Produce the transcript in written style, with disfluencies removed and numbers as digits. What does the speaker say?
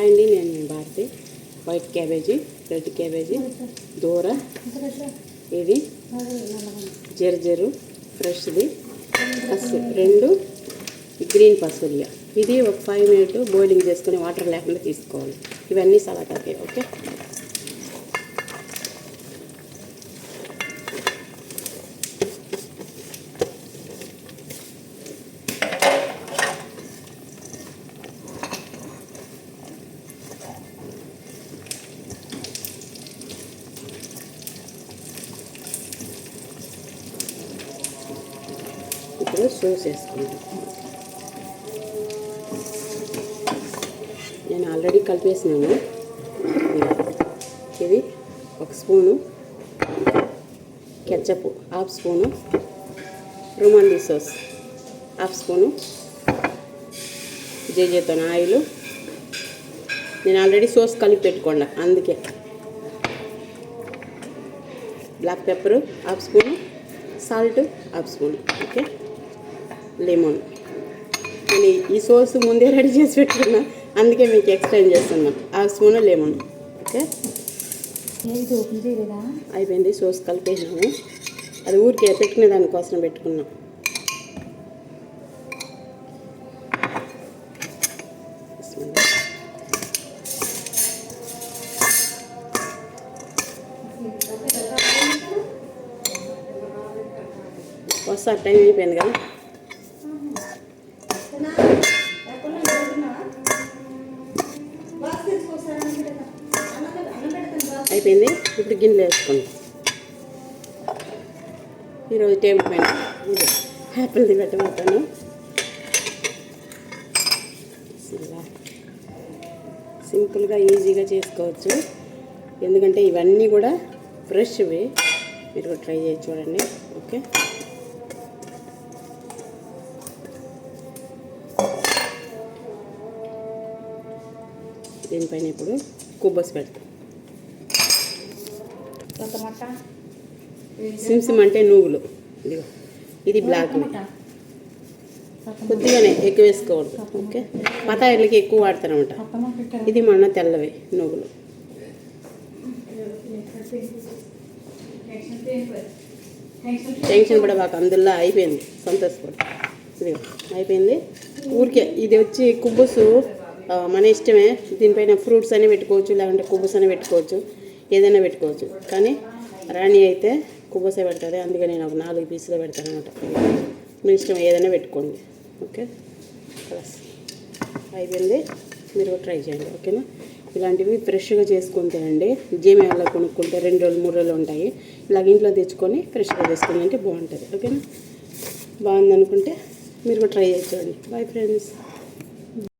అండి నేను Bharati white cabbage, red cabbage, దూర, ఇది జర్జరు ఫ్రెష్ది, పసు 2 గ్రీన్ పసులియా. ఇది ఒక 5 మినిట్ బాయిలింగ్ చేసుకుని వాటర్ లేకుండా తీసుకోవాలి. ఇవన్నీ సలాతాకే. ఓకే, ఇప్పుడు సోస్ వేసుకుంటాం. నేను ఆల్రెడీ కలిపేసినాను. ఇది 1 స్పూను కెచప్, 1/2 స్పూను రుమాండీ సాస్, 1/2 స్పూను జేజేతో ఆయిల్. నేను ఆల్రెడీ సోస్ కలిపి పెట్టుకోండి, అందుకే. Black pepper 1/2 spoon, salt 1/2 spoon. Okay, lemon. నేను ఈ సోస్ ముందే రెడీ చేసి పెట్టుకున్నా, అందుకే మీకు ఎక్స్ప్లెయిన్ చేస్తున్నాను. 1/2 స్పూను లెమన్. ఓకే, అయిపోయింది. సోస్ కలిపేసినాము. అది ఊరికే పెట్టుకునే దానికోసం పెట్టుకున్నాం. ఒకసారి టైం అయిపోయింది కదా. అయిపోయింది. ఇప్పుడు గిన్నెలు వేసుకోండి. ఈరోజు టేబుల్ పైన ఇది యాపిల్ది పెట్టబోతాను. సింపుల్గా ఈజీగా చేసుకోవచ్చు, ఎందుకంటే ఇవన్నీ కూడా ఫ్రెష్వి. మీరు కూడా ట్రై చేసి చూడండి. ఓకే, దీనిపైన ఇప్పుడు కుబ్బస్ పెడతాం. సిమ్సిమ్ అంటే నువ్వులు. ఇదిగో ఇది బ్లాక్, కొద్దిగానే ఎక్కువ వేసుకోవద్దు. ఓకే, పతాయిలకి ఎక్కువ వాడతారనమాట. ఇది మన తెల్లవి నువ్వులు. టెన్షన్ కూడా బాగా అందులో అయిపోయింది. సంతోషపడు. ఇదిగో అయిపోయింది. ఊరికే ఇది వచ్చి కుబ్బసు మన ఇష్టమే. దీనిపైన ఫ్రూట్స్ అని పెట్టుకోవచ్చు, లేదంటే కుబ్బస్ అని పెట్టుకోవచ్చు, ఏదైనా పెట్టుకోవచ్చు. కానీ రాణి అయితే కుబ్బసే పెడతారు, అందుకే నేను ఒక 4 పీసులు పెడతాను అనమాట. మీ ఇష్టం ఏదైనా పెట్టుకోండి. ఓకే, అయిపోయింది. మీరు ట్రై చేయండి. ఓకేనా, ఇలాంటివి ఫ్రెష్గా చేసుకొని తినండి. జేమేళ్ళలో కొనుక్కుంటే 2 రోజులు 3 రోజులు ఉంటాయి. ఇలాగ ఇంట్లో తెచ్చుకొని ఫ్రెష్గా చేసుకుని అంటే బాగుంటుంది. ఓకేనా, బాగుందనుకుంటే మీరు కూడా ట్రై చేసి చూడండి. Bye friends.